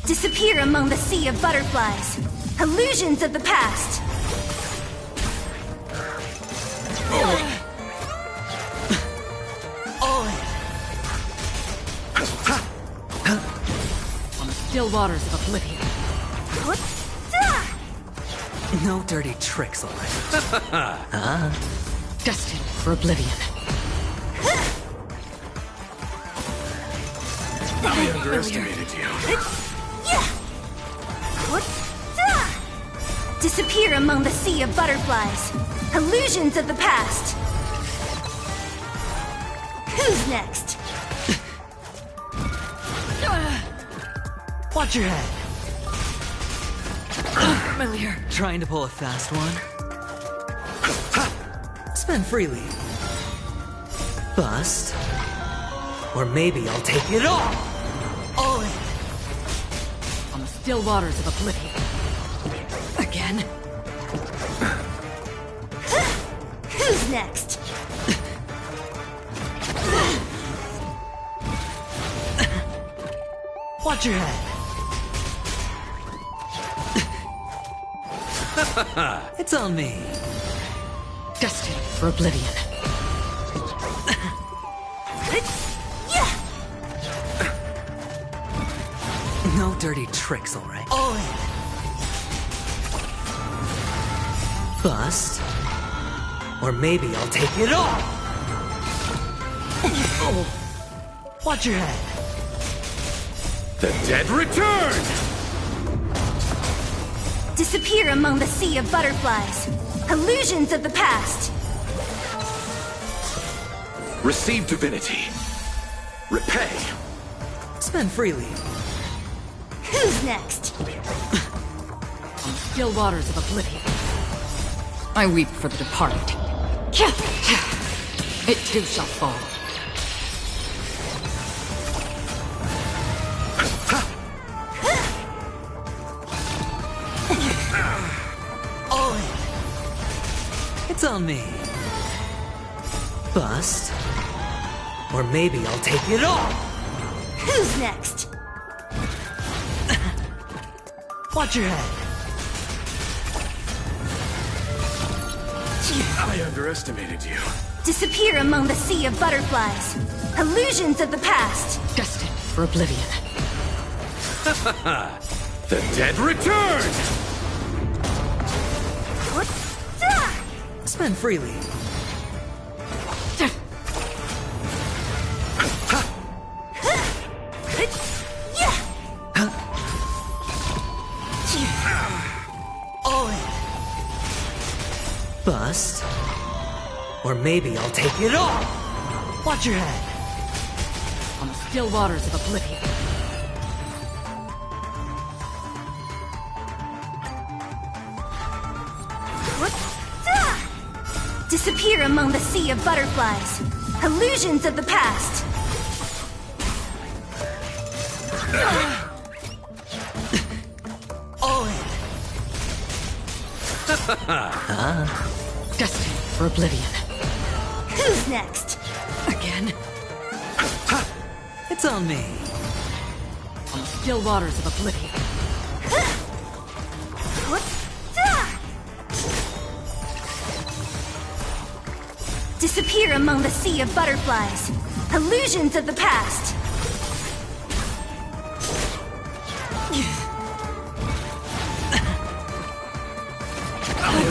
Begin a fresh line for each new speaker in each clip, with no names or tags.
Disappear among the sea of butterflies. Illusions of the past.
On the still waters of oblivion.
No dirty tricks, all right.
Destined for oblivion.
I underestimated you.
Disappear among the sea of butterflies. Illusions of the past. Who's next?
Watch your head.
Familiar.
Trying to pull a fast one. Spend freely. Bust. Or maybe I'll take it all. All in.
On the still waters of oblivion. Again.
Who's next?
Watch your head. It's on me.
Destined for oblivion.
No dirty tricks, all right. All in. Bust. Or maybe I'll take it all. Watch your head.
The dead return!
Disappear among the sea of butterflies. Illusions of the past.
Receive divinity. Repay.
Spend freely.
Who's next?
On the still waters of oblivion. I weep for the departed. It too shall fall.
All in. It's on me. Bust. Or maybe I'll take it all.
Who's next?
Watch your head.
I underestimated you.
Disappear among the sea of butterflies. Illusions of the past.
Destined for oblivion.
The dead return!
Spend freely. All in. Bust. Or maybe I'll take it all. Watch your head.
On the still waters of oblivion.
Disappear among the sea of butterflies. Illusions of the past.
All in.
Destined for oblivion.
Who's next?
Again.
It's on me.
On the still waters of oblivion.
Disappear among the sea of butterflies. Illusions of the past.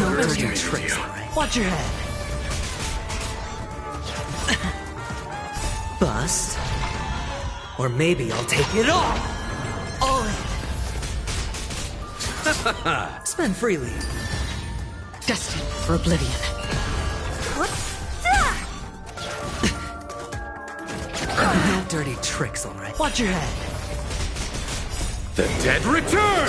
No dirty tricks, all right. Watch your head. Bust. Or maybe I'll take it all. All in. Spend freely.
Destined for oblivion.
No dirty tricks, all right. Watch your head.
The dead return!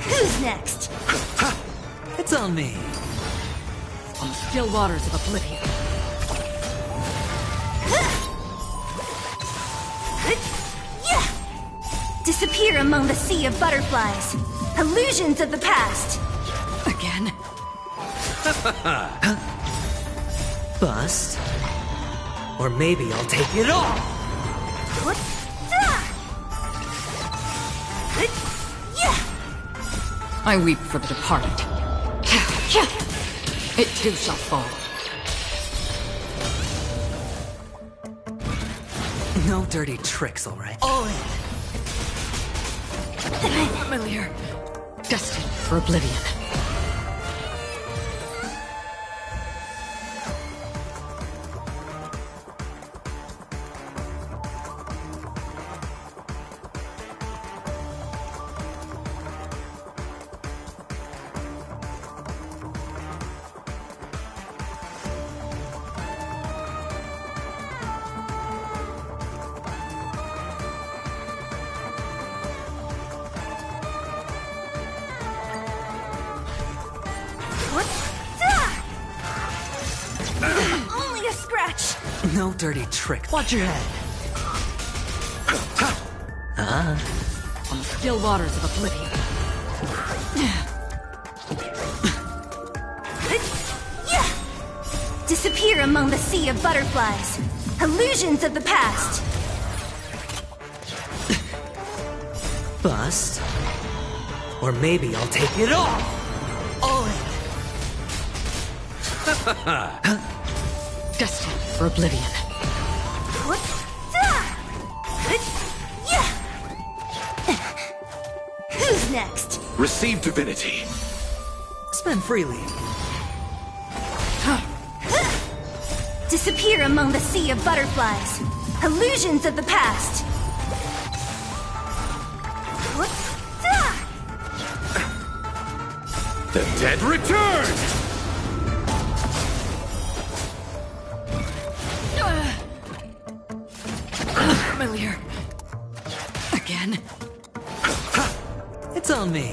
Who's next?
It's on me.
On the still waters of oblivion.
Disappear among the sea of butterflies. Illusions of the past.
Again.
Bust. Or maybe I'll take it all.
I weep for the departed. It too shall fall.
No dirty tricks, alright?
All in. Familiar. Destined for oblivion.
Only a scratch.
No dirty tricks. Watch your head.
On the still waters of oblivion.
Disappear among the sea of butterflies. Illusions of the past.
Bust. Or maybe I'll take it all. All in.
Destined for oblivion.
Who's next?
Receive divinity.
Spend freely.
Disappear among the sea of butterflies. Illusions of the past.
The dead return!
Familiar. Again.
It's on me.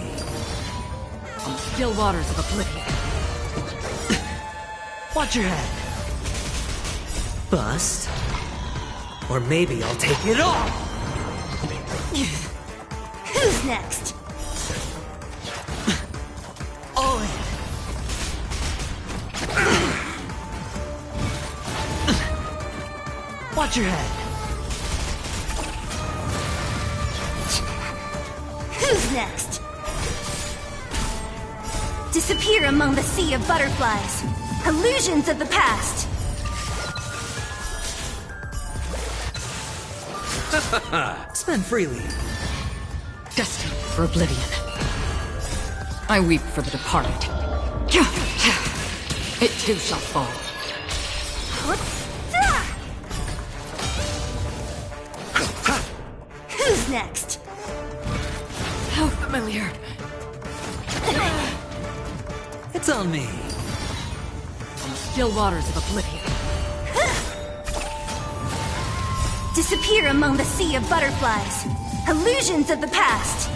On the still waters of oblivion.
Watch your head. Bust. Or maybe I'll take it all.
Who's next?
All in. Watch your head.
Who's next? Disappear among the sea of butterflies. Illusions of the past.
Spend freely.
Destined for oblivion. I weep for the departed. It too shall fall.
Who's next?
How familiar.
It's on me.
On the still waters of oblivion.
Disappear among the sea of butterflies. Illusions of the past.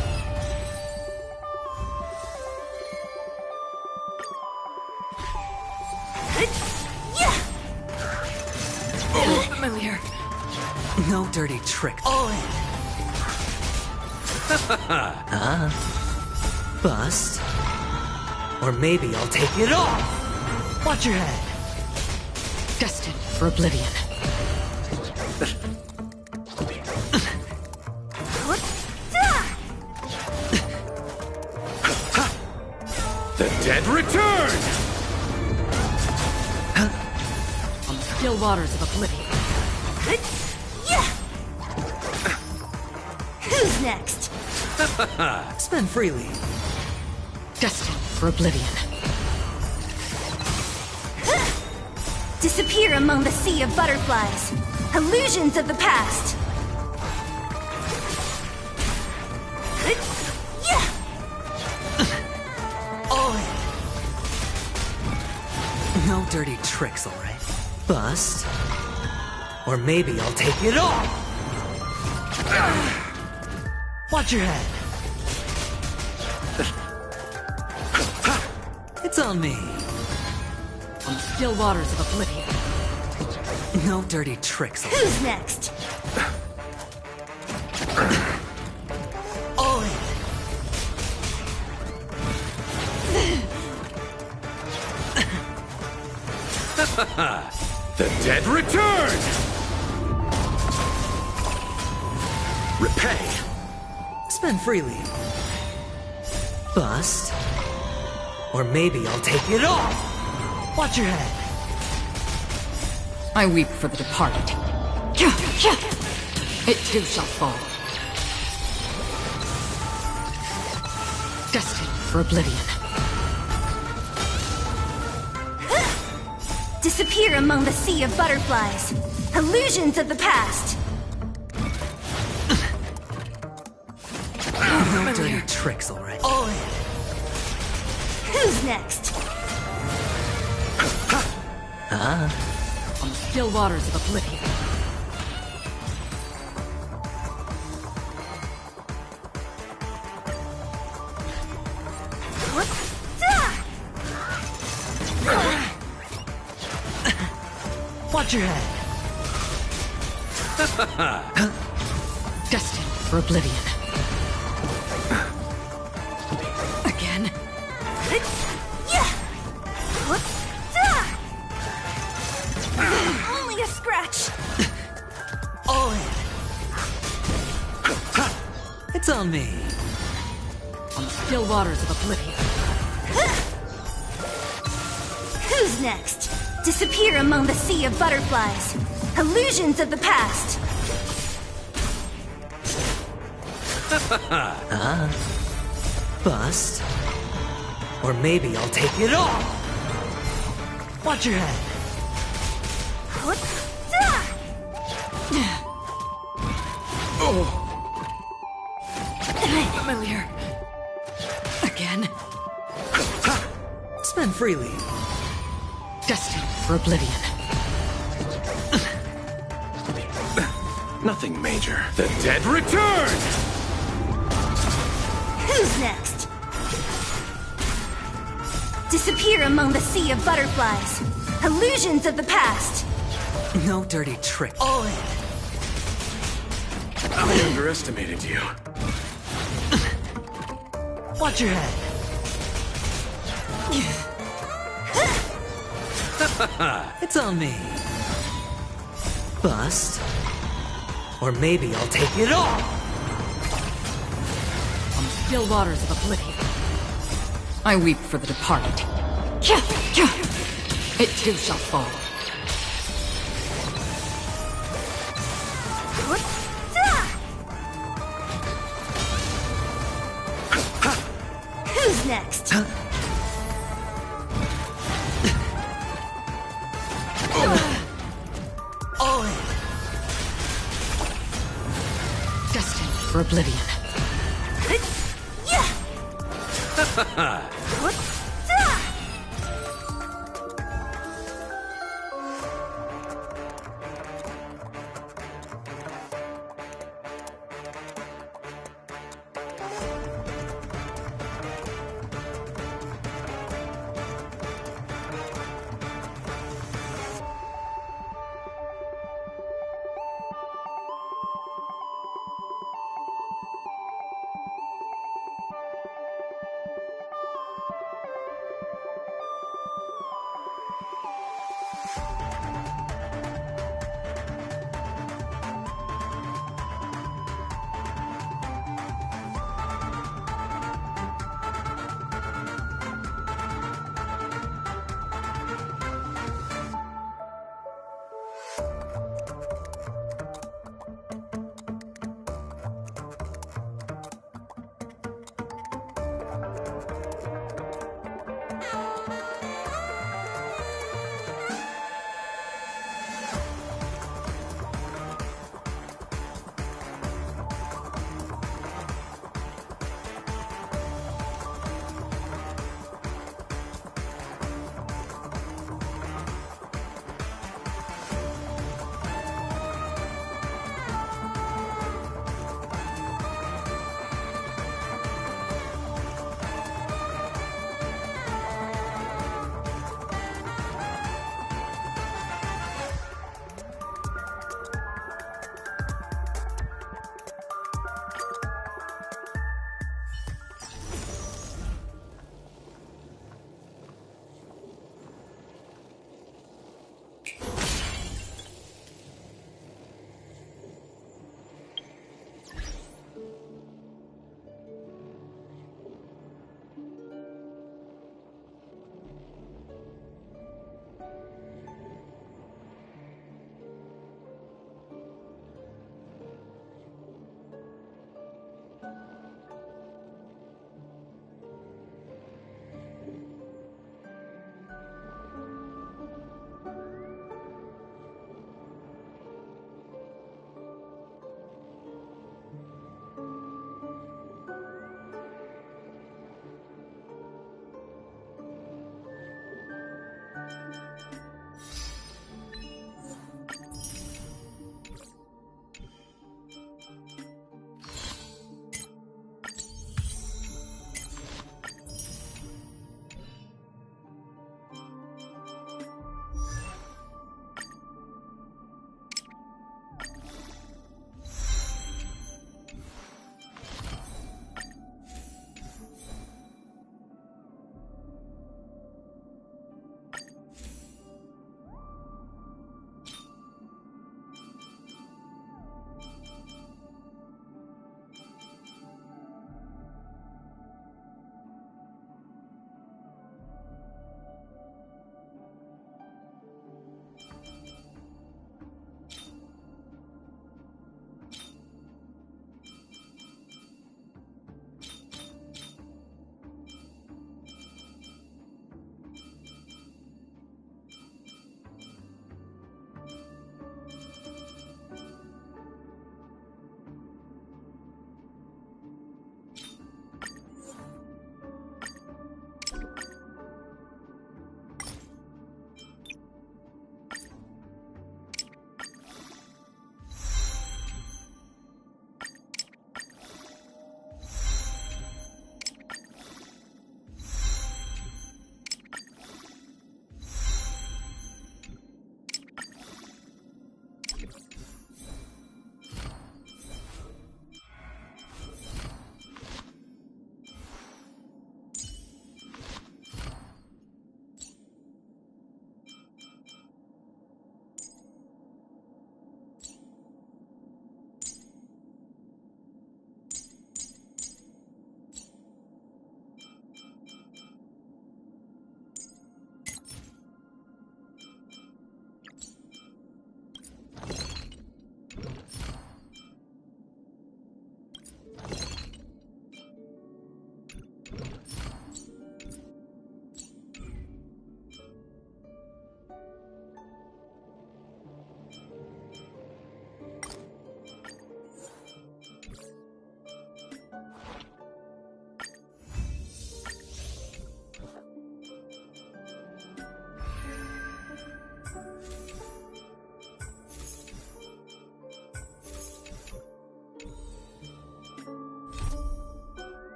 Familiar.
No dirty tricks. All in. Bust. Or maybe I'll take it all. Watch your head.
Destined for oblivion.
The dead return!
On the still waters of oblivion.
Who's next?
Spend freely.
Destined for oblivion.
Disappear among the sea of butterflies. Illusions of the past.
All in. No dirty tricks, alright? Bust. Or maybe I'll take it all. Watch your head. It's on me.
On the still waters of oblivion.
No dirty tricks.
Who's next?
All in.
The dead return! Repay.
Spend freely. Bust. Or maybe I'll take it all! Watch your head.
I weep for the departed. It too shall fall. Destined for oblivion.
Disappear among the sea of butterflies. Illusions of the past.
No dirty tricks, alright? All in.
Who's next?
On the still waters of oblivion.
Watch your head.
Destined for oblivion. Again.
Only a scratch.
All in. It's on me.
On the still waters of oblivion.
Who's next? Disappear among the sea of butterflies. Illusions of the past.
Bust. Or maybe I'll take it all! Watch your head.
Familiar. Again.
Spend freely.
Destined for oblivion.
Nothing major. The dead return!
Who's next? Disappear among the sea of butterflies. Illusions of the past.
No dirty trick. All in.
I underestimated you.
Watch your head. It's on me. Bust. Or maybe I'll take it all!
On the still waters of oblivion. I weep for the departed. It too shall fall.
Who's next?
All in.
Destined for oblivion.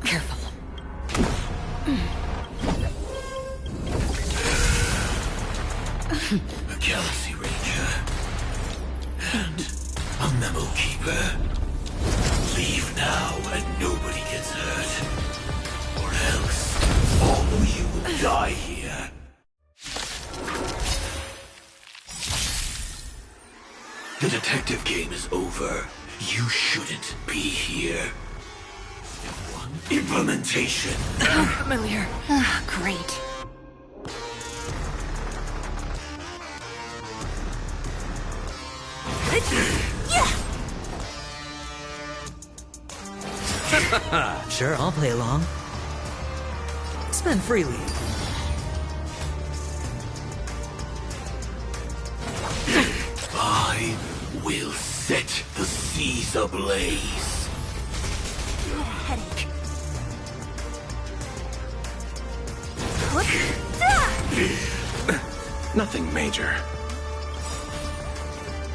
Careful.
A Galaxy Ranger and a Memo Keeper. Leave now and nobody gets hurt, or else all of you will die here. The detective game is over. You shouldn't be here. Implementation.
Familiar.
Great.
Sure, I'll play along. Spend freely.
I will set the seas ablaze.
Headache.
Nothing major.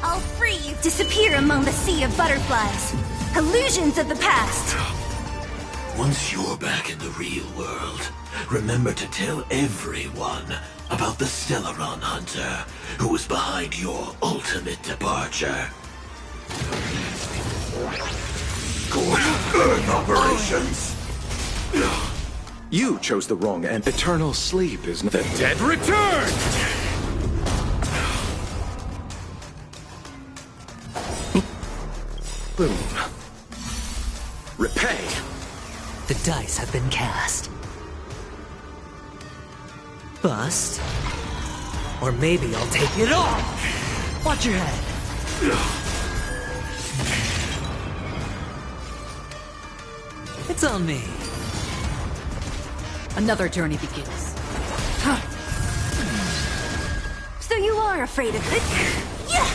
I'll free you. Disappear among the sea of butterflies. Illusions of the past.
Once you're back in the real world, remember to tell everyone about the Stellaron Hunter who was behind your ultimate departure. Scorched Earth operations!
You chose the wrong end. Eternal sleep is the dead return! Boom. Repay!
The dice have been cast. Bust. Or maybe I'll take it all! Watch your head. It's on me.
Another journey begins.
So you are afraid of it? Yeah!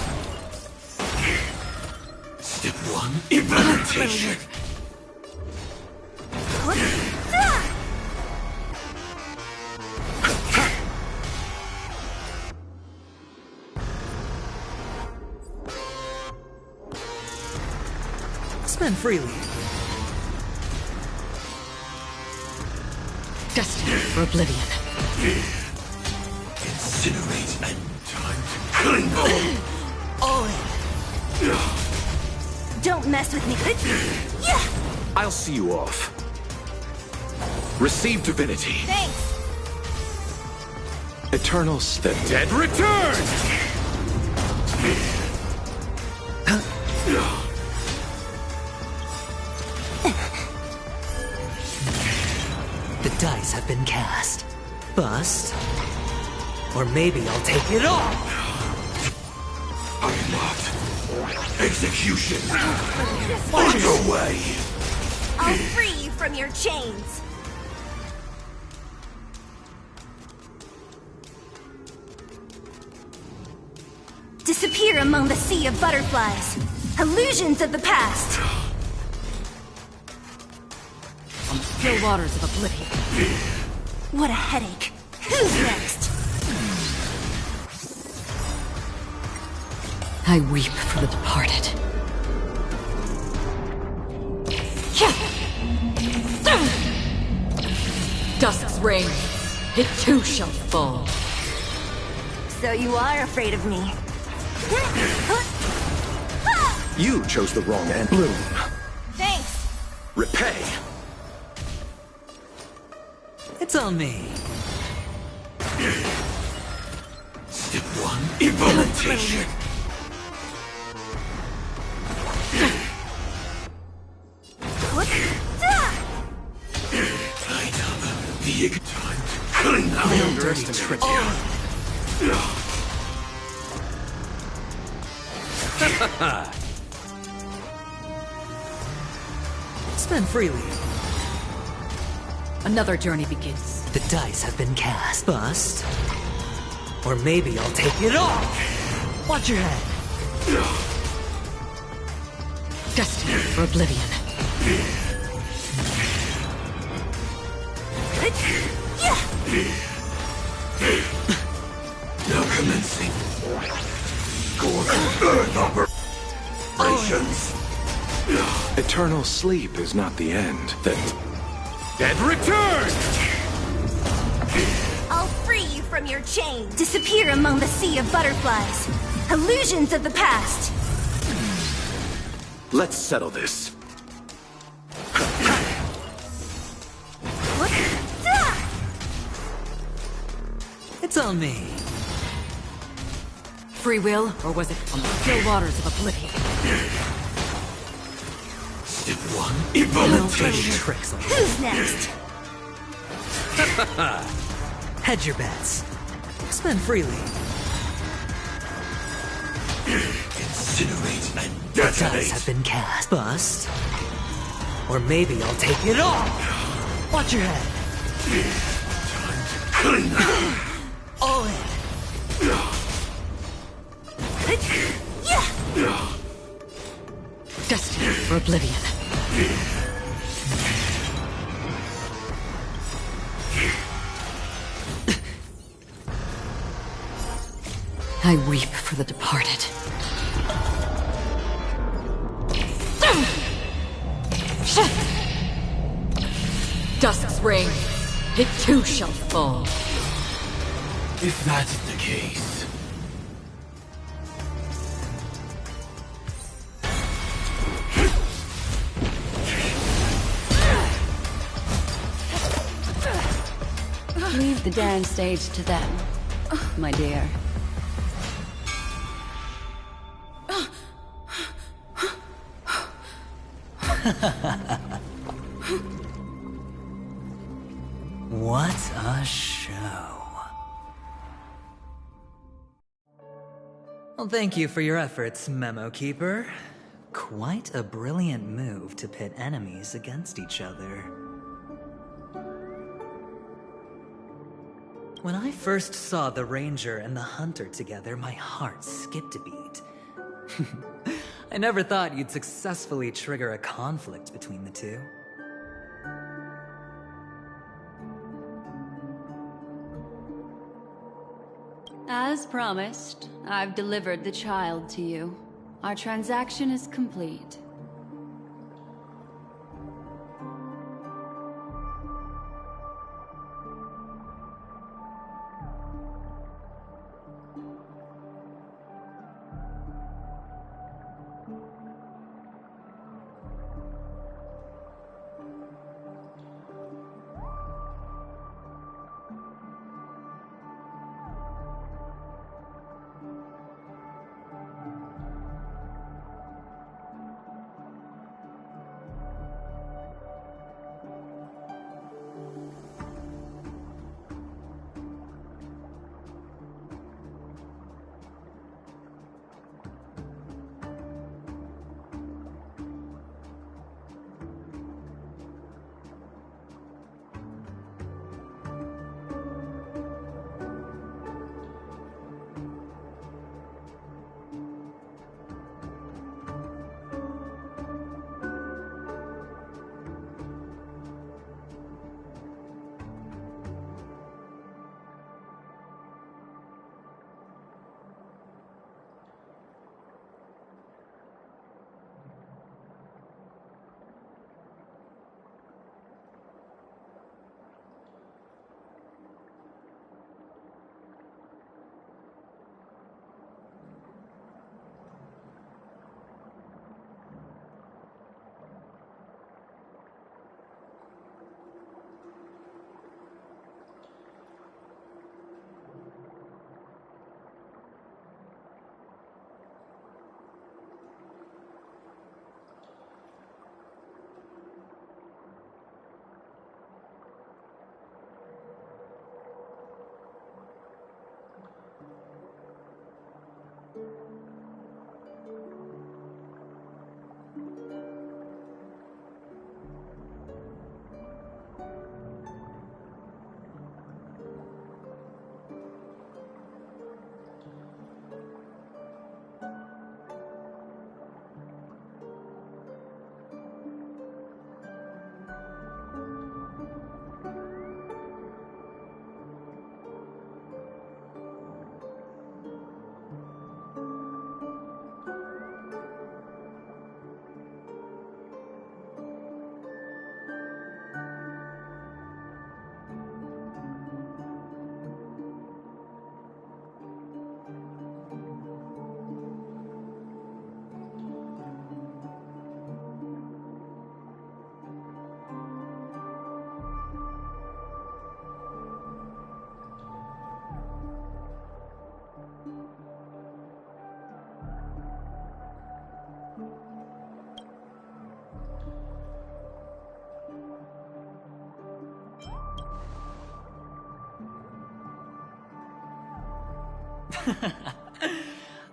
Step 1, implementation.
Spend freely.
Destined for oblivion.
Incinerate and time to cling on.
All in.
Don't mess with me. Yeah!
I'll see you off. Receive divinity.
Thanks.
Eternals, the dead return!
The dice have been cast. Bust. Or maybe I'll take it all.
I'm not. Execution. On your way.
I'll free you from your chains. Disappear among the sea of butterflies. Illusions of the past.
On the still waters of oblivion.
What a headache. Who's next?
I weep for the departed. Dusk's reign, it too shall fall.
So you are afraid of me.
You chose the wrong end. Bloom.
Thanks.
Repay.
It's on me.
Step 1, implementation. Light up the time to cling on.
I underestimate you.
Spend freely.
Another journey begins.
The dice have been cast. Bust. Or maybe I'll take it all. Watch your head.
Destined for oblivion.
Now commencing. Score for Earth operations.
Eternal sleep is not the end. The dead return!
I'll free you from your chains. Disappear among the sea of butterflies. Illusions of the past.
Let's settle this.
It's on me.
Free will, or was it on the still waters of oblivion?
Step 1, implementation.
Tricks like
Who's next?
hedge your bets. Spend freely.
Incinerate and
The dice have
detonate.
been cast. Bust. Or maybe I'll take it all. Watch your head.
Cling on.
All in.
Destined for oblivion. I weep for the departed. Dusk's reign, it too shall fall.
If that's the case,
Leave the dance stage to them, my dear.
What a show. Well, thank you for your efforts, Memo Keeper. Quite a brilliant move to pit enemies against each other. When I first saw the Ranger and the Hunter together, my heart skipped a beat. I never thought you'd successfully trigger a conflict between the two.
As promised, I've delivered the child to you. Our transaction is complete.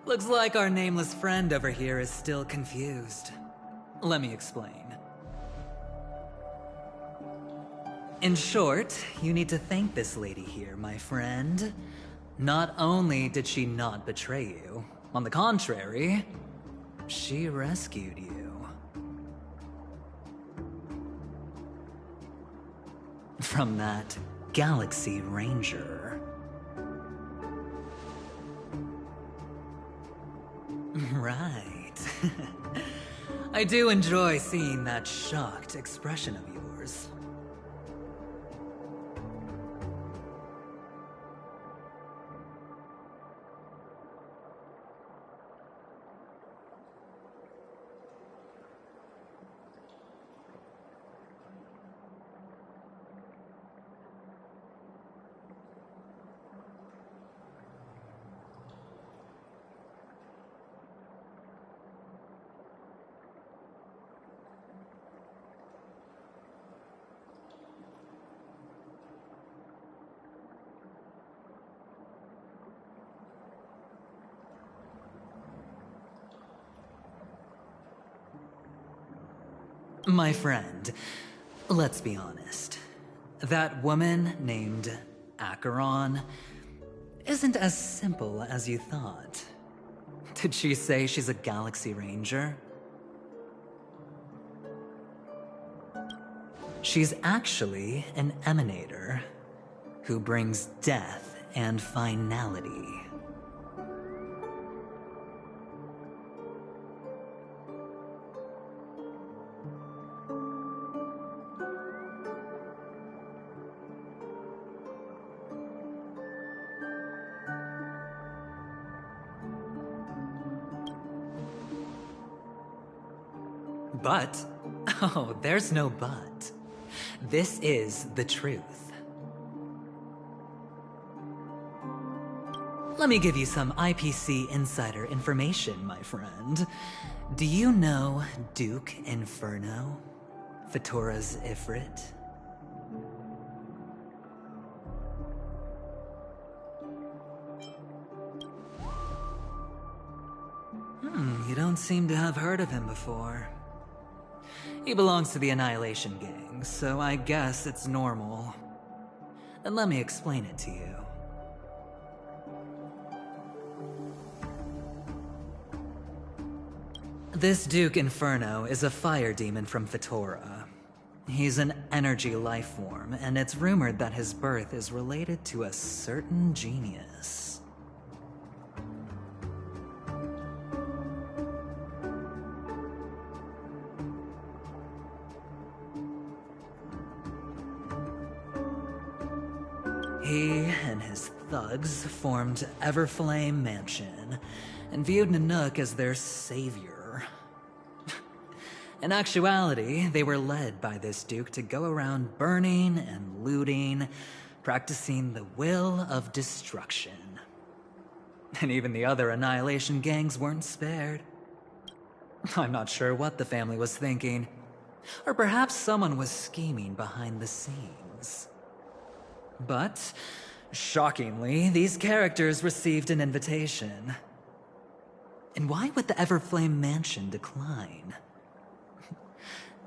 Looks like our nameless friend over here is still confused. Let me explain. In short, you need to thank this lady here, my friend. Not only did she not betray you, on the contrary, she rescued you. From that Galaxy Ranger. Right. I do enjoy seeing that shocked expression of yours. My friend, let's be honest. That woman named Acheron isn't as simple as you thought. Did she say she's a Galaxy Ranger? She's actually an emanator who brings death and finality. But, oh, there's no but. This is the truth. Let me give you some IPC insider information, my friend. Do you know Duke Inferno? Fatora's Ifrit? You don't seem to have heard of him before. He belongs to the Annihilation Gang, so I guess it's normal. And let me explain it to you. This Duke Inferno is a fire demon from Fatora. He's an energy life form, and it's rumored that his birth is related to a certain genius. He and his thugs formed Everflame Mansion and viewed Nanook as their savior. In actuality, they were led by this Duke to go around burning and looting, practicing the will of destruction. And even the other Annihilation gangs weren't spared. I'm not sure what the family was thinking, or perhaps someone was scheming behind the scenes. But, shockingly, these characters received an invitation. And why would the Everflame Mansion decline?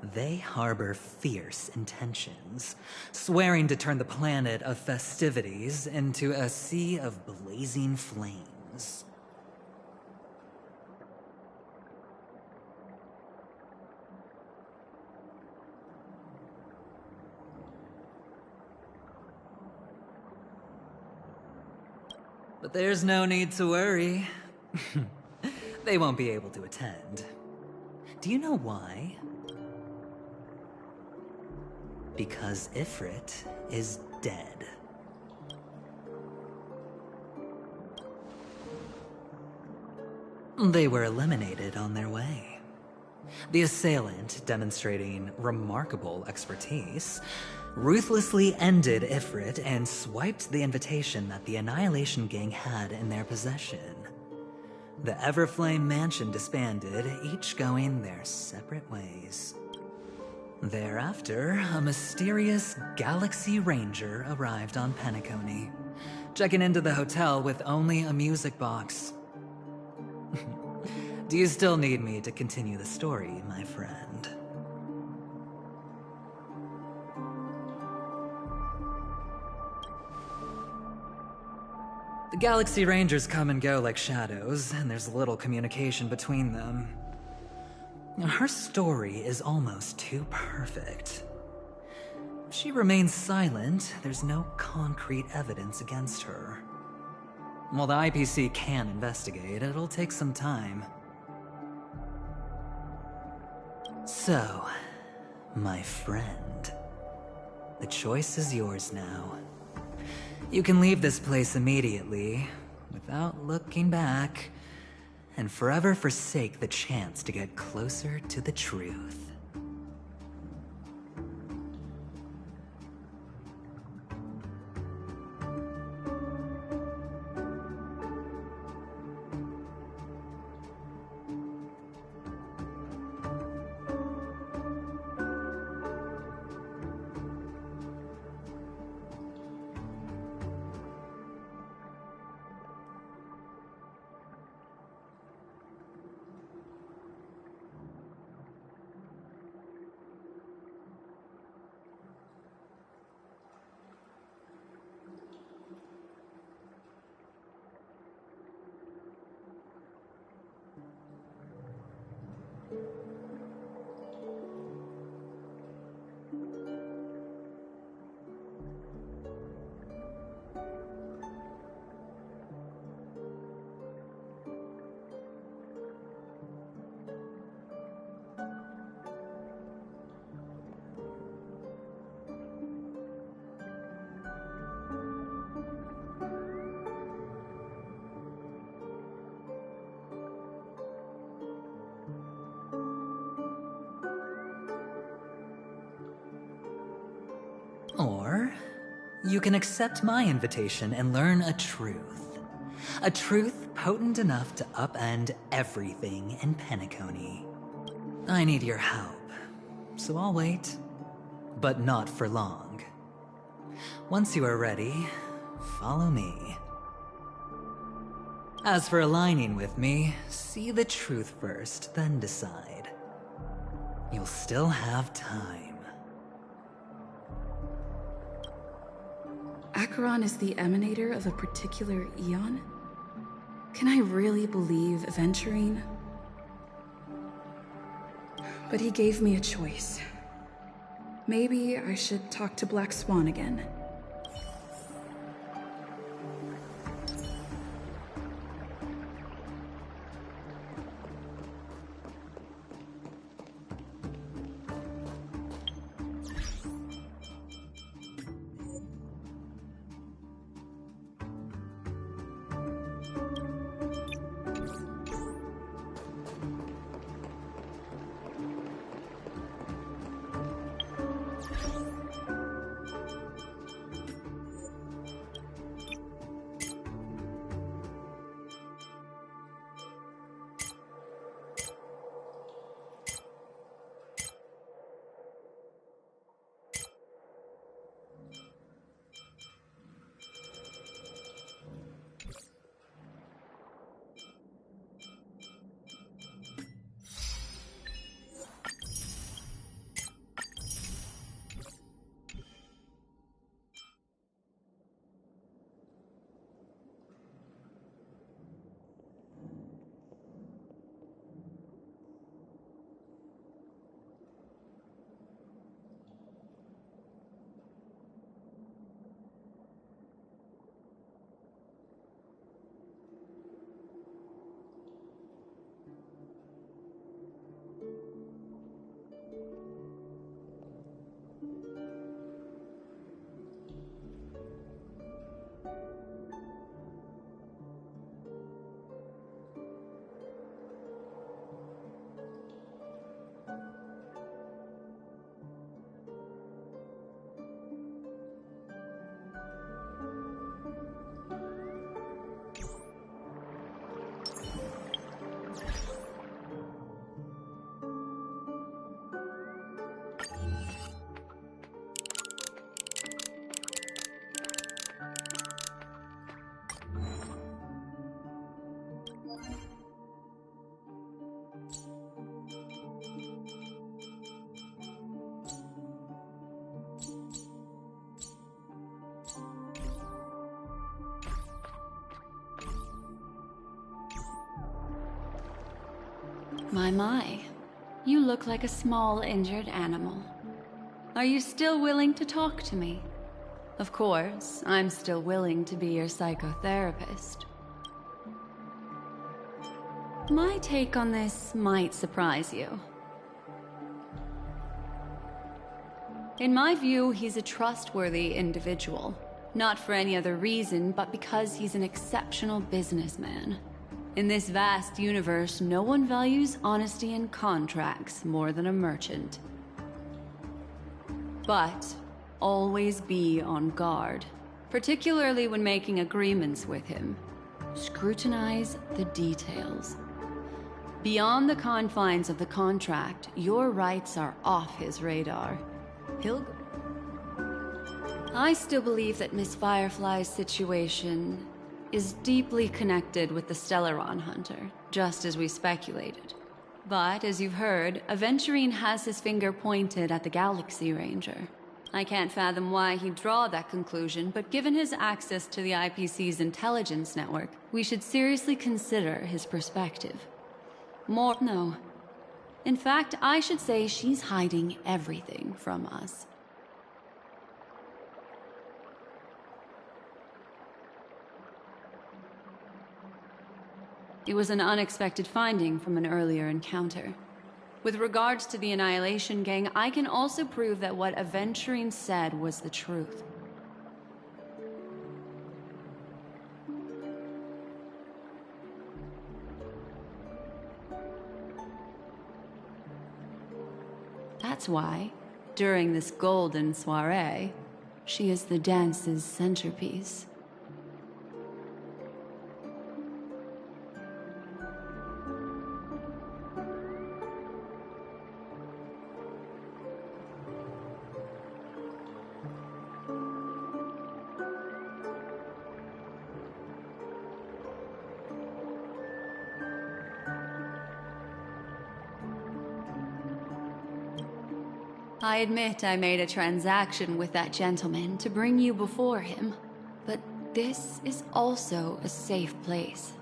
They harbor fierce intentions, swearing to turn the planet of festivities into a sea of blazing flames. But there's no need to worry. They won't be able to attend. Do you know why? Because Ifrit is dead. They were eliminated on their way. The assailant, demonstrating remarkable expertise, ruthlessly ended Ifrit and swiped the invitation that the Annihilation Gang had in their possession. The Everflame Mansion disbanded, each going their separate ways. Thereafter, a mysterious Galaxy Ranger arrived on Penacony, checking into the hotel with only a music box. Do you still need me to continue the story, my friend? The Galaxy Rangers come and go like shadows, and there's little communication between them. Her story is almost too perfect. If she remains silent, there's no concrete evidence against her. While the IPC can investigate, it'll take some time. So, my friend, the choice is yours now. You can leave this place immediately, without looking back, and forever forsake the chance to get closer to the truth. you can accept my invitation and learn a truth. A truth potent enough to upend everything in Penacony. I need your help, so I'll wait. But not for long. Once you are ready, follow me. As for aligning with me, see the truth first, then decide. You'll still have time.
Acheron is the emanator of a particular eon? Can I really believe Aventurine? But he gave me a choice. Maybe I should talk to Black Swan again.
My. You look like a small injured animal. Are you still willing to talk to me? Of course, I'm still willing to be your psychotherapist. My take on this might surprise you. In my view, he's a trustworthy individual. Not for any other reason, but because he's an exceptional businessman. In this vast universe, no one values honesty in contracts more than a merchant. But always be on guard, particularly when making agreements with him. Scrutinize the details. Beyond the confines of the contract, your rights are off his radar. I still believe that Miss Firefly's situation is deeply connected with the Stellaron Hunter, just as we speculated. But, as you've heard, Aventurine has his finger pointed at the Galaxy Ranger. I can't fathom why he'd draw that conclusion, but given his access to the IPC's intelligence network, we should seriously consider his perspective. No. In fact, I should say she's hiding everything from us. It was an unexpected finding from an earlier encounter. With regards to the Annihilation Gang, I can also prove that what Aventurine said was the truth. That's why, during this golden soiree, She is the dance's centerpiece. I admit I made a transaction with that gentleman to bring you before him, but this is also a safe place.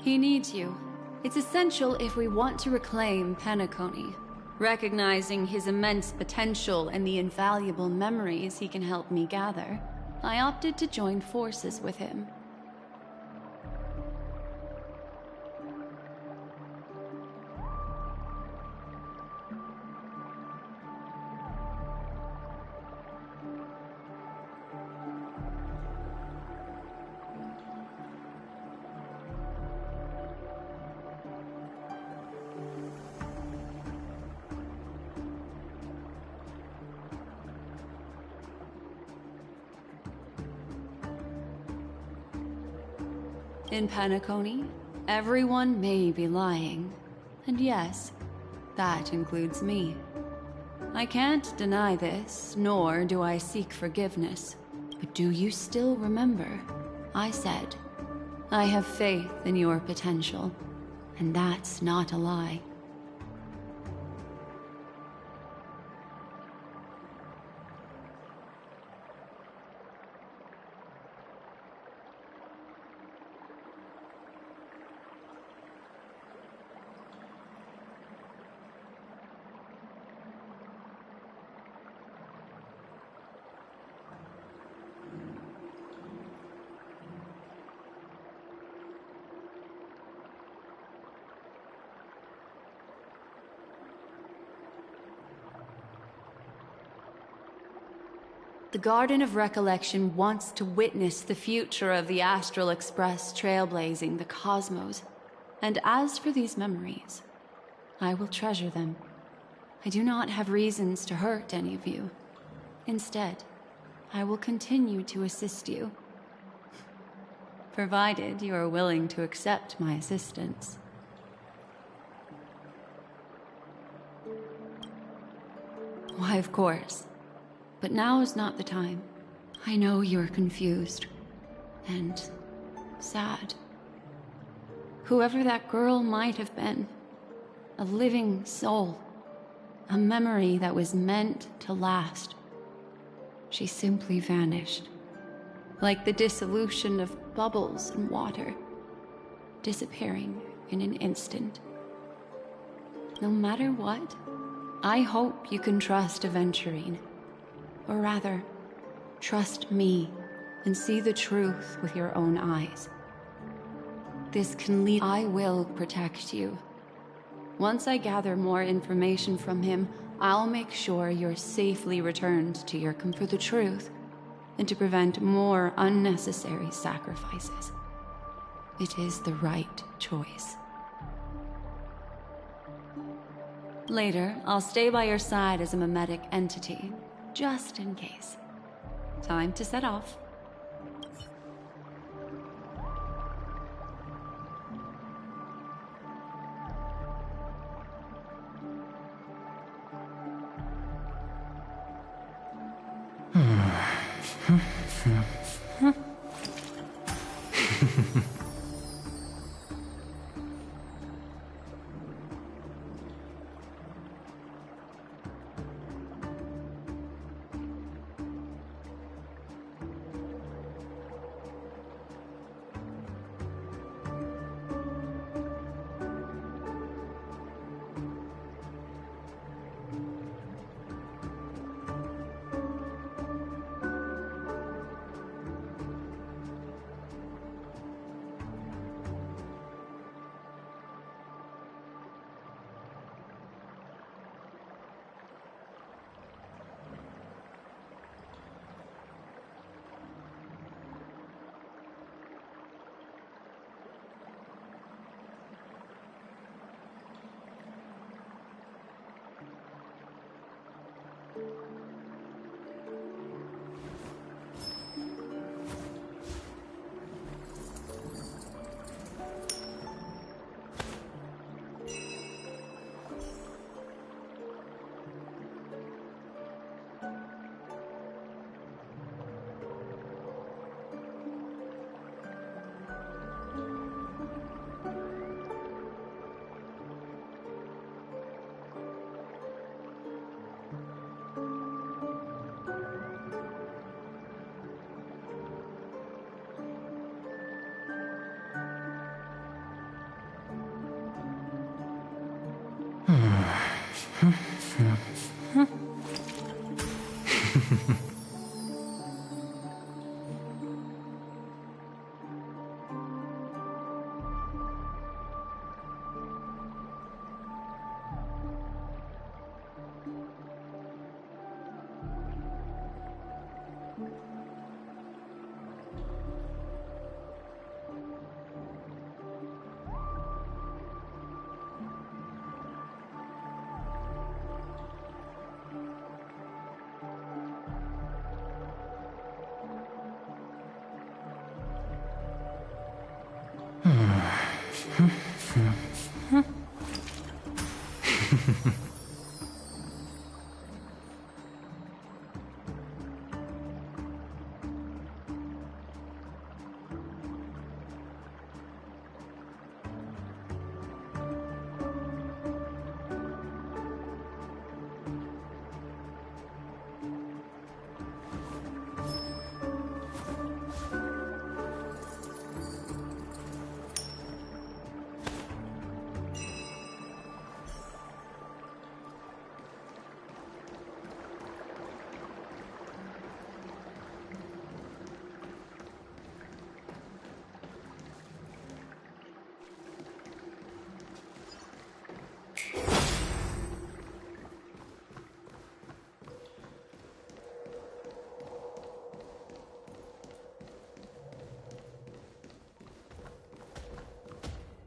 He needs you. It's essential if we want to reclaim Penacony. Recognizing his immense potential and the invaluable memories he can help me gather, I opted to join forces with him. In Penacony, everyone may be lying. And yes, that includes me. I can't deny this, nor do I seek forgiveness. But do you still remember? I said, I have faith in your potential. And that's not a lie. The Garden of Recollection wants to witness the future of the Astral Express trailblazing the cosmos. And as for these memories, I will treasure them. I do not have reasons to hurt any of you. Instead, I will continue to assist you. Provided you are willing to accept my assistance. Why, of course. But now is not the time. I know you're confused. And sad. Whoever that girl might have been. A living soul. A memory that was meant to last. She simply vanished. Like the dissolution of bubbles in water. Disappearing in an instant. No matter what, I hope you can trust Aventurine. Or rather, trust me and see the truth with your own eyes. This can lead. I will protect you. Once I gather more information from him, I'll make sure you're safely returned to your for the truth and to prevent more unnecessary sacrifices. It is the right choice. Later, I'll stay by your side as a mimetic entity. Just in case. Time to set off.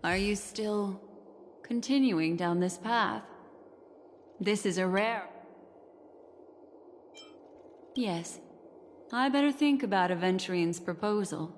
Are you still continuing down this path? This is a rare... Yes. I better think about Aventurian's proposal.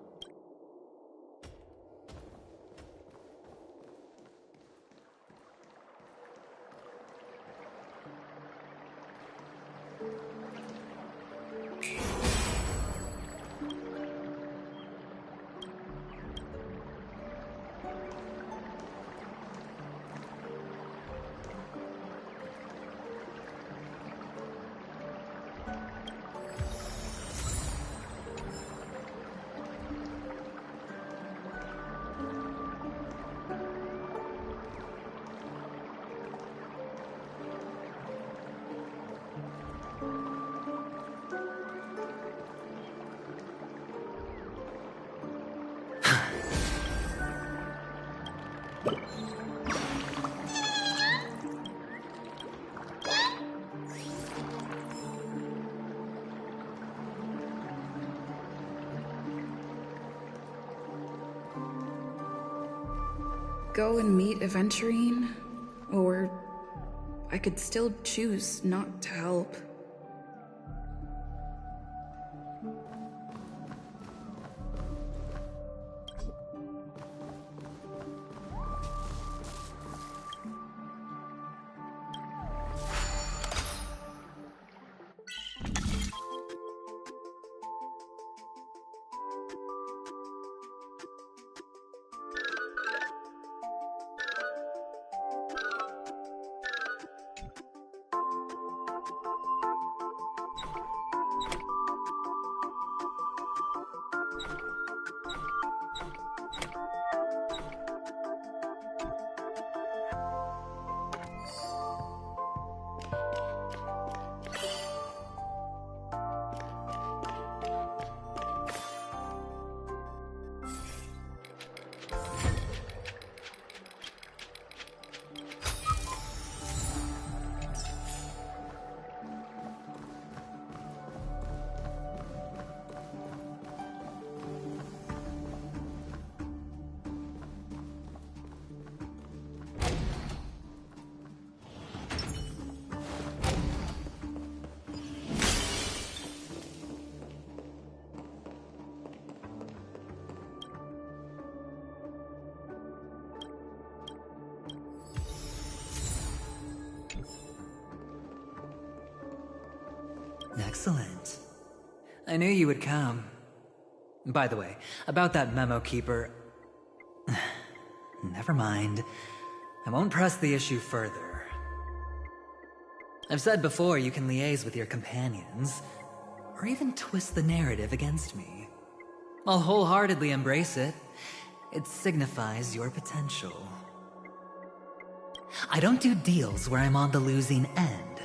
Go and meet Aventurine, or I could still choose not to help.
Excellent. I knew you would come. By the way, about that memo keeper... Never mind. I won't press the issue further. I've said before you can liaise with your companions, or even twist the narrative against me. I'll wholeheartedly embrace it. It signifies your potential. I don't do deals where I'm on the losing end.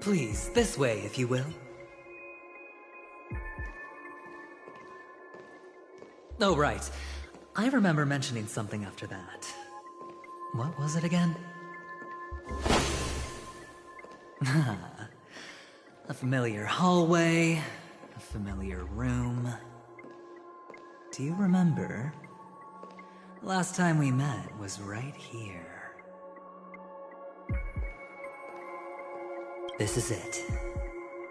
Please, this way, if you will. Oh, right. I remember mentioning something after that. What was it again? A familiar hallway, a familiar room. Do you remember? Last time we met was right here. This is it.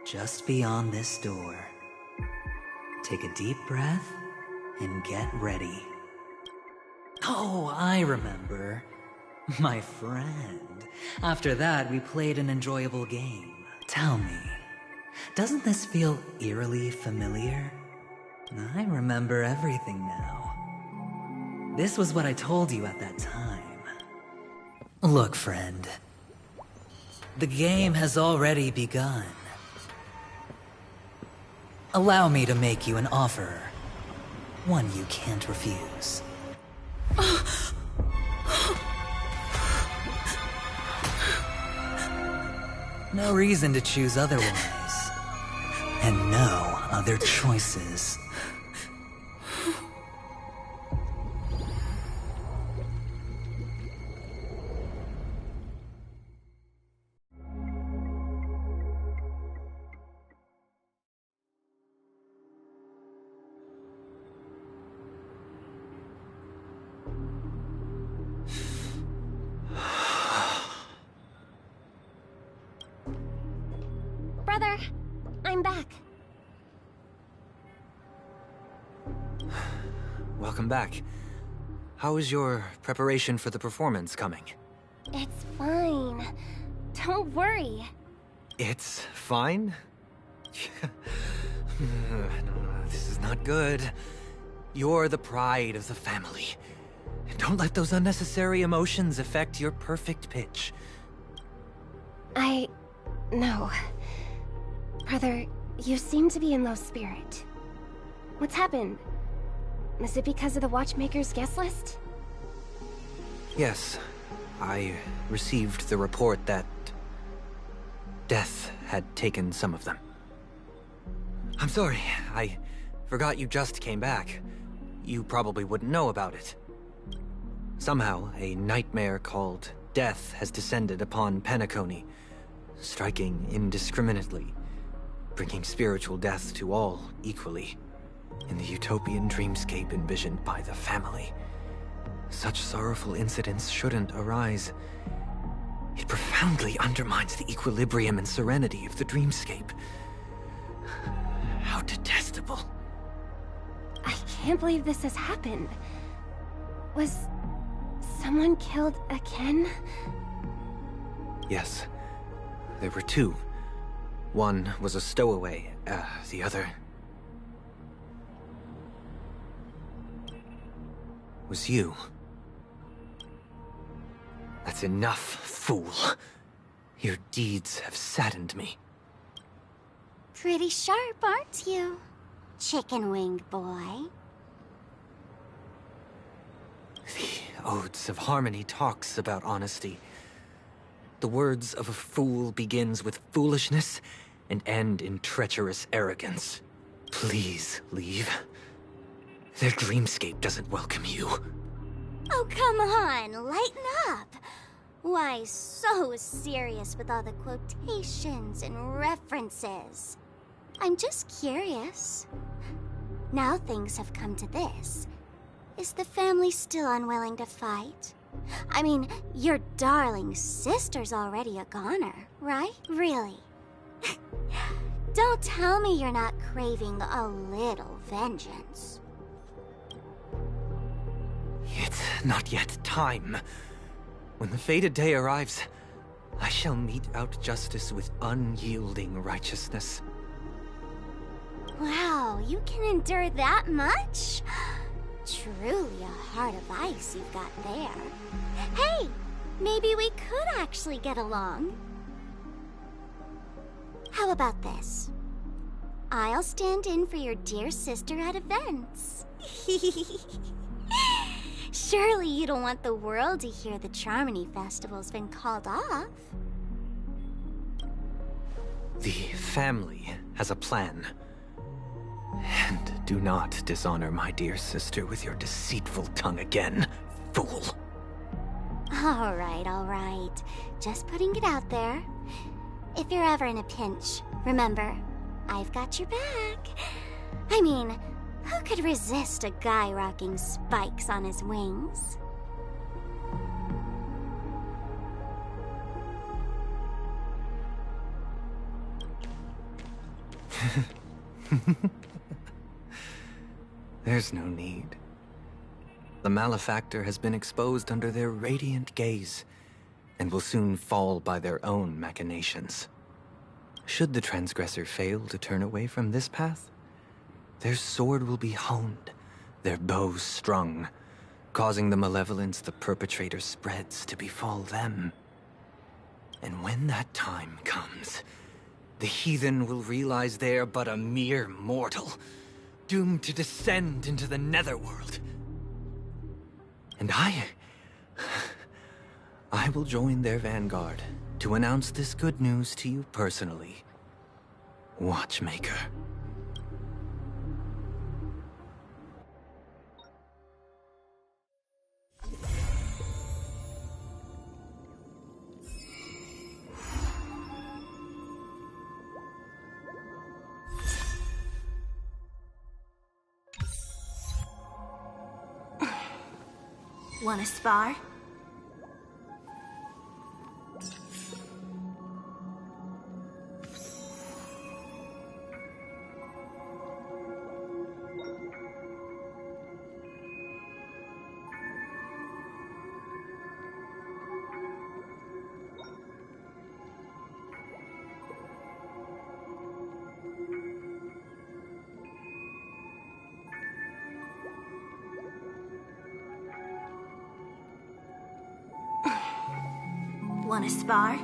Just beyond this door. Take a deep breath and get ready. Oh, I remember. My friend. After that, we played an enjoyable game. Tell me, doesn't this feel eerily familiar? I remember everything now. This was what I told you at that time. Look, friend. The game has already begun. Allow me to make you an offer. One you can't refuse. No reason to choose otherwise. And no other choices.
Brother, I'm back.
Welcome back. How is your preparation for the performance coming?
It's fine. Don't worry.
It's fine? No, this is not good. You're the pride of the family. Don't let those unnecessary emotions affect your perfect pitch.
No. Brother, you seem to be in low spirit. What's happened? Is it because of the Watchmaker's guest list?
Yes, I received the report that death had taken some of them. I'm sorry, I forgot you just came back. You probably wouldn't know about it. Somehow, a nightmare called death has descended upon Penacony, striking indiscriminately, bringing spiritual death to all equally, in the utopian dreamscape envisioned by the family. Such sorrowful incidents shouldn't arise. It profoundly undermines the equilibrium and serenity of the dreamscape. How detestable.
I can't believe this has happened. Was someone killed again?
Yes. There were two. One was a stowaway, the other was you. That's enough, fool. Your deeds have saddened me.
Pretty sharp, aren't you, chicken-winged boy?
The Odes of Harmony talks about honesty. The words of a fool begins with foolishness and end in treacherous arrogance. Please leave. Their dreamscape doesn't welcome you.
Oh, come on, lighten up. Why so serious with all the quotations and references? I'm just curious. Now things have come to this. Is the family still unwilling to fight? I mean, your darling sister's already a goner, right? Really? Don't tell me you're not craving a little vengeance.
It's not yet time. When the fated day arrives, I shall mete out justice with unyielding righteousness.
Wow, you can endure that much? Truly a heart of ice you've got there. Hey, maybe we could actually get along. How about this? I'll stand in for your dear sister at events. Surely you don't want the world to hear the Charmony Festival's been called off.
The family has a plan. And do not dishonor my dear sister with your deceitful tongue again, fool.
All right. Just putting it out there. If you're ever in a pinch, remember, I've got your back. I mean, who could resist a guy rocking spikes on his wings?
There's no need. The malefactor has been exposed under their radiant gaze, and will soon fall by their own machinations. Should the transgressor fail to turn away from this path, their sword will be honed, their bow strung, causing the malevolence the perpetrator spreads to befall them. And when that time comes, the heathen will realize they're but a mere mortal, doomed to descend into the netherworld. And I will join their vanguard to announce this good news to you personally, Watchmaker.
Wanna spar? Wanna spar?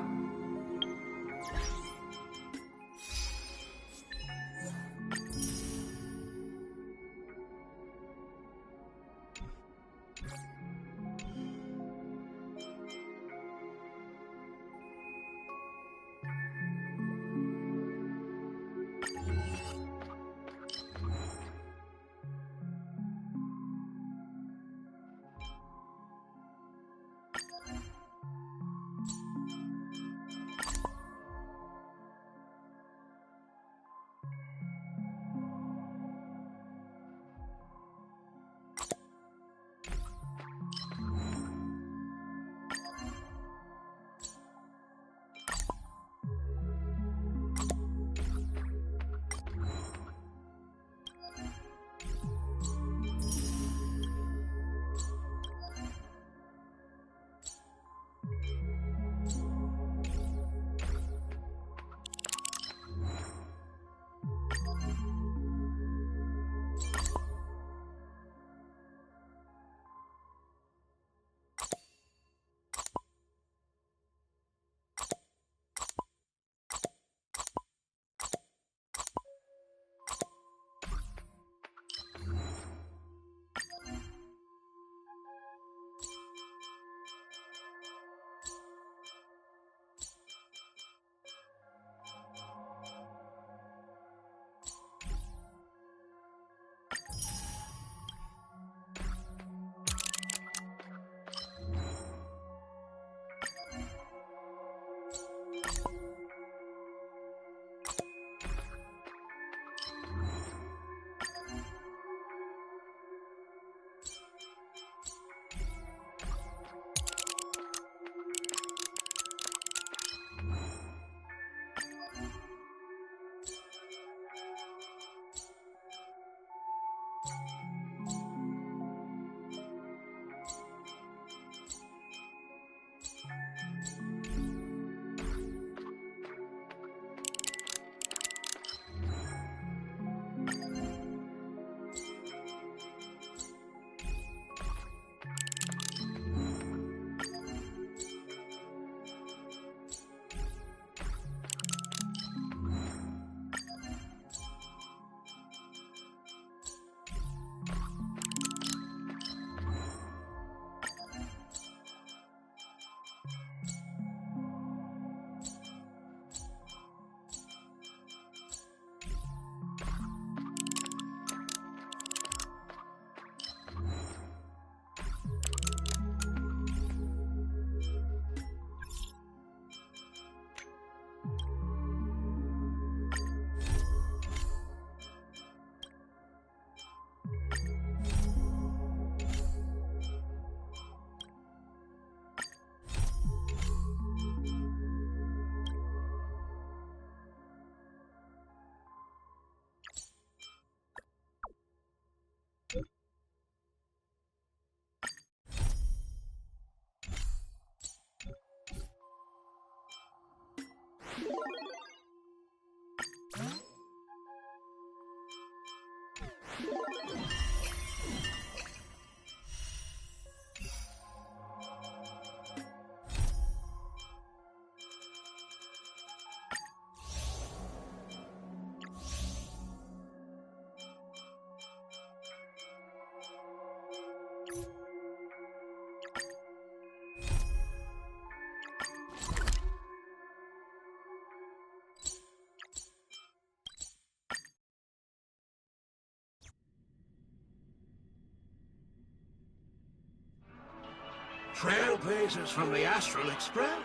Trailblazers from the Astral Express.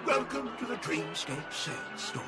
Welcome to the Dreamscape Sandstorm.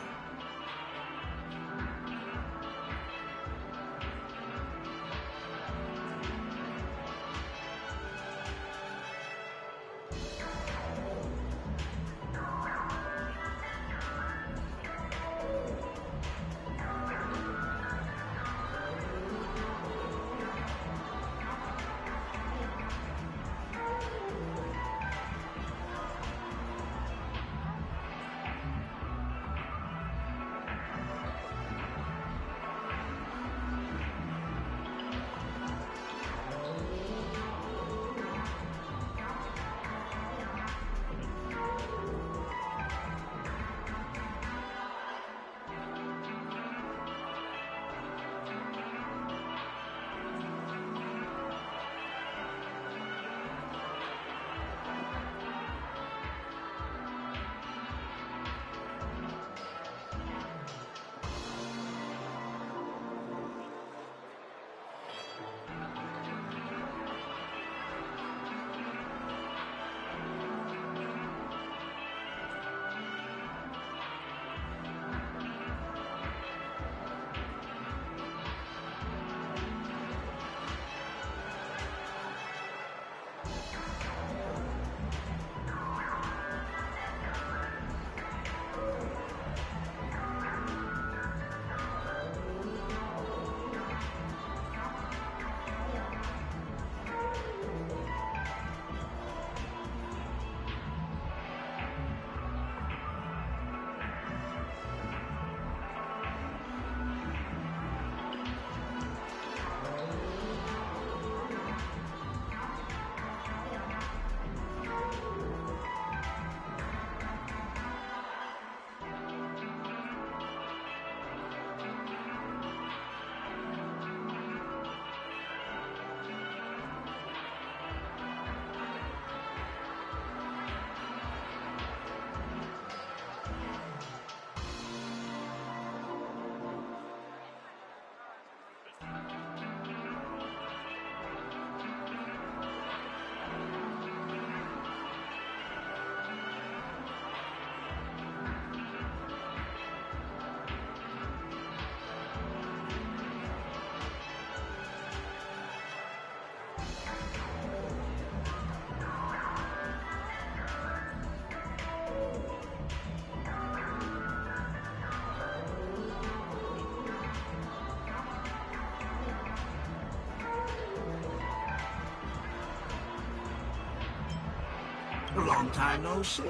A long time no see,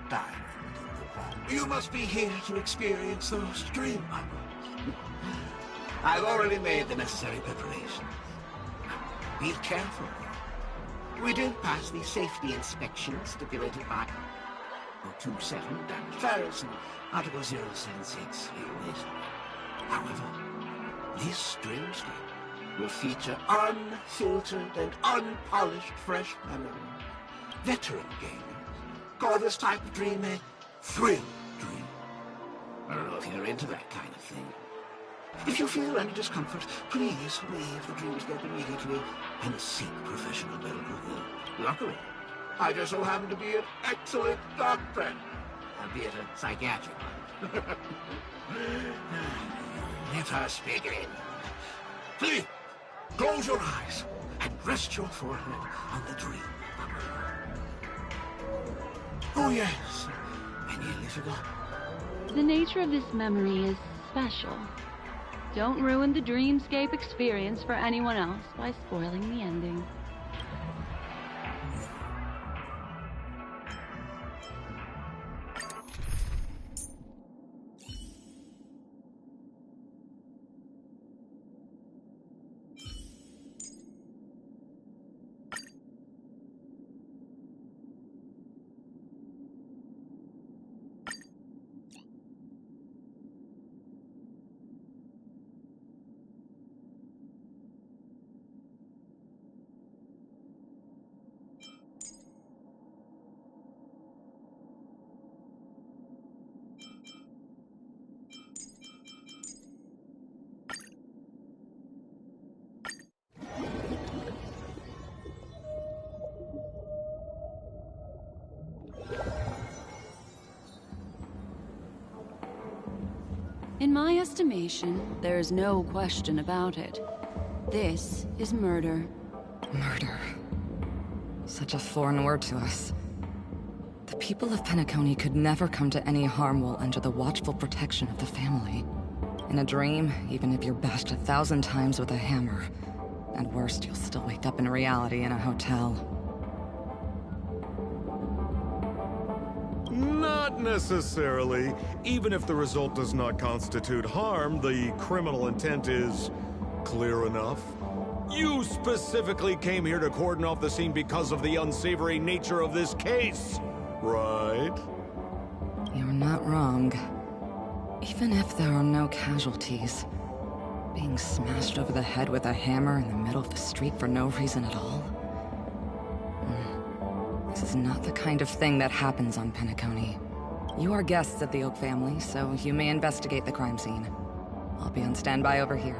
Diamond. You must be here to experience those dream bubbles. I've already made the necessary preparations. Be careful. We did pass the safety inspection stipulated by 27-Ferris and Article 076 unit. However, this dreamscape will feature unfiltered and unpolished fresh memories. Veteran gamers call this type of dream a thrill dream. I don't know if you're into that kind of thing. If you feel any discomfort, please leave the dreamscape immediately and seek professional medical help. Luckily, I just so happen to be an excellent doctor, albeit a psychiatric one. Let us begin. Please, close your eyes and rest your forehead on the dream bubble. Oh yes, I nearly forgot.
The nature of this memory is special. Don't ruin the dreamscape experience for anyone else by spoiling the ending. In my estimation, there is no question about it. This is murder.
Murder. Such a foreign word to us. The people of Penacony could never come to any harm while under the watchful protection of the family. In a dream, even if you're bashed 1,000 times with a hammer, at worst, you'll still wake up in reality in a hotel.
Not necessarily. Even if the result does not constitute harm, the criminal intent is clear enough. You specifically came here to cordon off the scene because of the unsavory nature of this case, right?
You're not wrong. Even if there are no casualties, being smashed over the head with a hammer in the middle of the street for no reason at all? This is not the kind of thing that happens on Penacony. You are guests of the Oak family, so you may investigate the crime scene. I'll be on standby over here.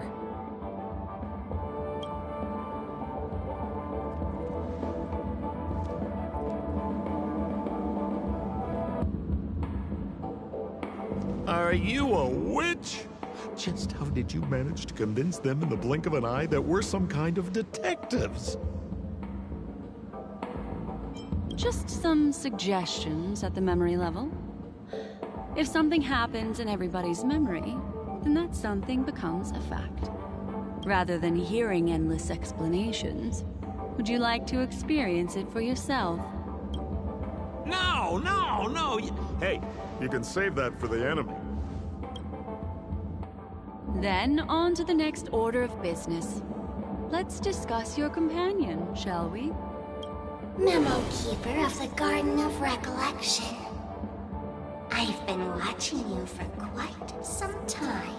Are you a witch? Just how did you manage to convince them in the blink of an eye that we're some kind of detectives?
Just some suggestions at the memory level. If something happens in everybody's memory, then that something becomes a fact. Rather than hearing endless explanations, would you like to experience it for yourself?
No, no, no! Hey, you can save that for the enemy.
Then, on to the next order of business. Let's discuss your companion, shall we?
Memo Keeper of the Garden of Recollection. I've been watching you for quite some time.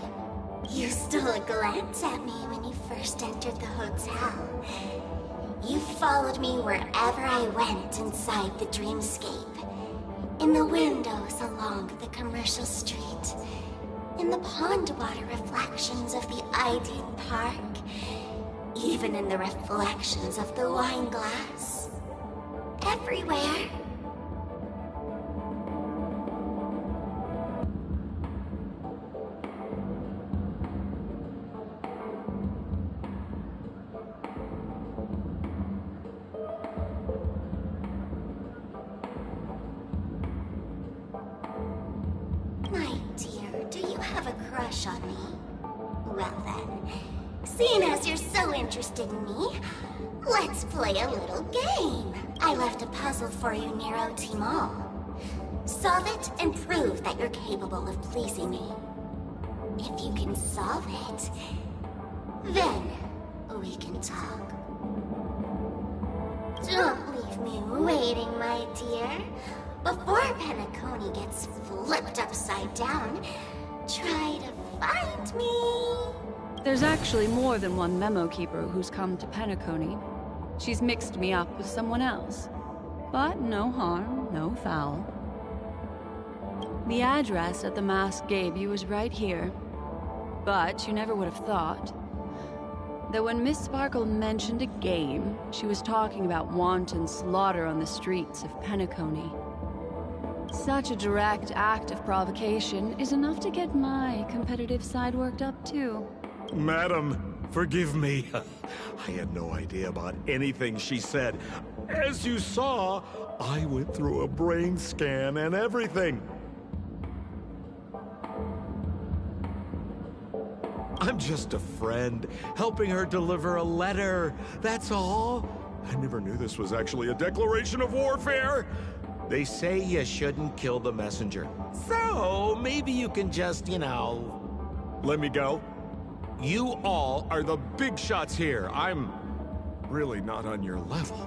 You stole a glance at me when you first entered the hotel. You followed me wherever I went inside the dreamscape. In the windows along the commercial street. In the pond water reflections of the Iden Park. Even in the reflections of the wine glass. Everywhere. My dear, do you have a crush on me? Well then, seeing as you're so interested in me, let's play a little game. I left a puzzle for you near OT Mall. Solve it and prove that you're capable of pleasing me. If you can solve it, then we can talk. Don't leave me waiting, my dear. Before Penacony gets flipped upside down, try to find me.
There's actually more than one Memo Keeper who's come to Penacony. She's mixed me up with someone else. But no harm, no foul. The address that the mask gave you is right here. But you never would have thought that when Miss Sparkle mentioned a game, she was talking about wanton slaughter on the streets of Penacony. Such a direct act of provocation is enough to get my competitive side worked up too.
Madam, forgive me. I had no idea about anything she said. As you saw, I went through a brain scan and everything. I'm just a friend, helping her deliver a letter. That's all. I never knew this was actually a declaration of warfare. They say you shouldn't kill the messenger. So, maybe you can just, let me go. You all are the big shots here. I'm really not on your level.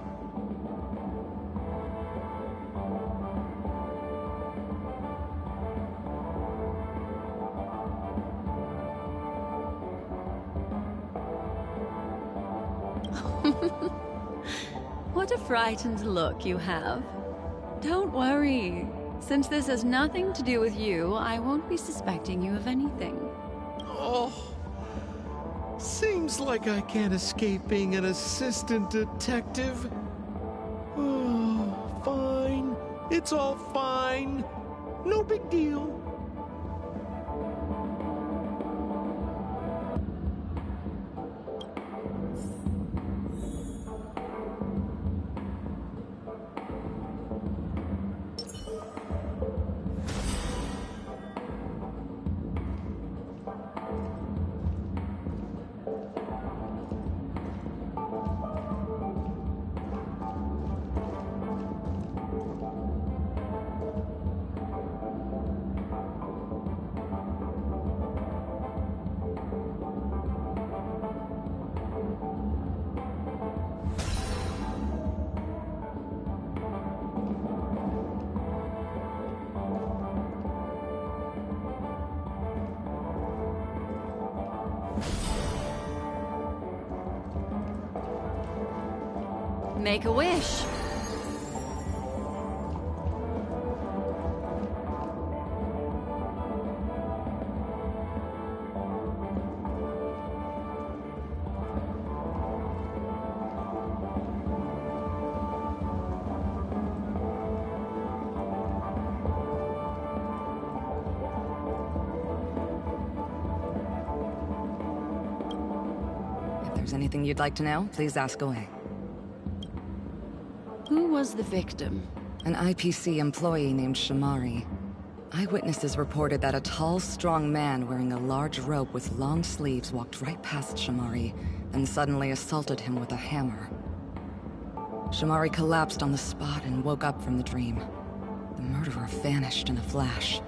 What a frightened look you have. Don't worry. Since this has nothing to do with you, I won't be suspecting you of anything.
Oh, seems like I can't escape being an assistant detective. Oh, fine. It's all fine. No big deal.
Make a wish.
If there's anything you'd like to know, please ask away.
Who was the victim?
An IPC employee named Shamari. Eyewitnesses reported that a tall, strong man wearing a large robe with long sleeves walked right past Shamari, and suddenly assaulted him with a hammer. Shamari collapsed on the spot and woke up from the dream. The murderer vanished in a flash.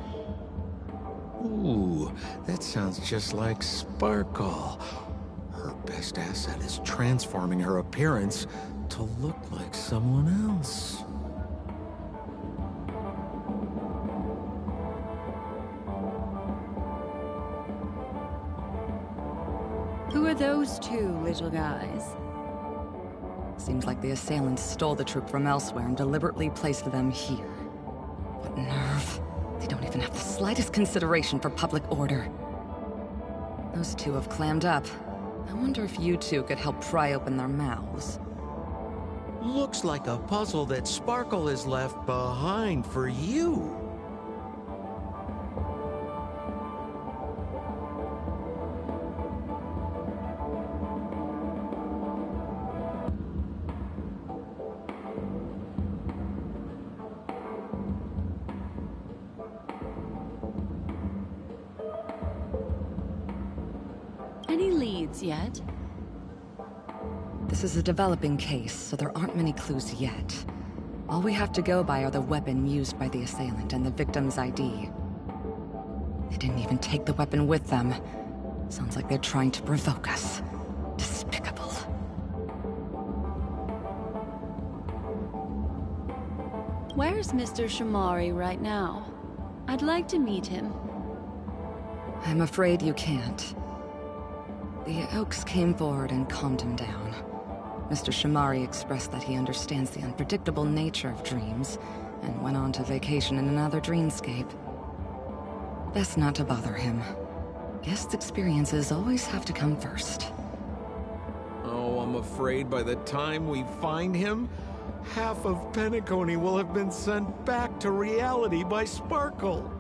Ooh, that sounds just like Sparkle. Her best asset is transforming her appearance to look like someone else.
Who are those two little guys?
Seems like the assailants stole the troop from elsewhere and deliberately placed them here. What nerve. They don't even have the slightest consideration for public order. Those two have clammed up. I wonder if you two could help pry open their mouths.
Looks like a puzzle that Sparkle has left behind for you.
Any leads yet?
This is a developing case, so there aren't many clues yet. All we have to go by are the weapon used by the assailant and the victim's ID. They didn't even take the weapon with them. Sounds like they're trying to provoke us. Despicable.
Where's Mr. Shamari right now? I'd like to meet him.
I'm afraid you can't. The Oaks came forward and calmed him down. Mr. Shamari expressed that he understands the unpredictable nature of dreams, and went on to vacation in another dreamscape. Best not to bother him. Guest experiences always have to come first.
Oh, I'm afraid by the time we find him, half of Penacony will have been sent back to reality by Sparkle.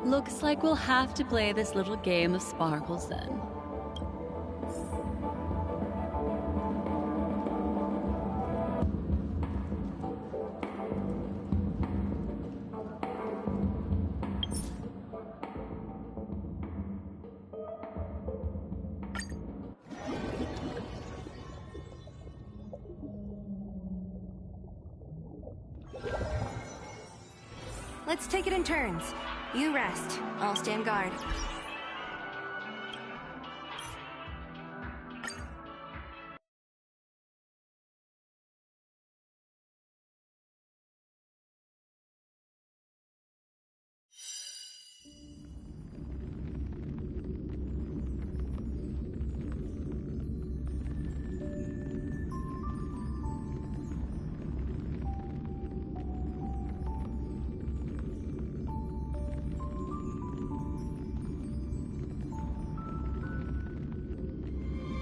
Looks like we'll have to play this little game of sparkles then.
Let's take it in turns. You rest. I'll stand guard.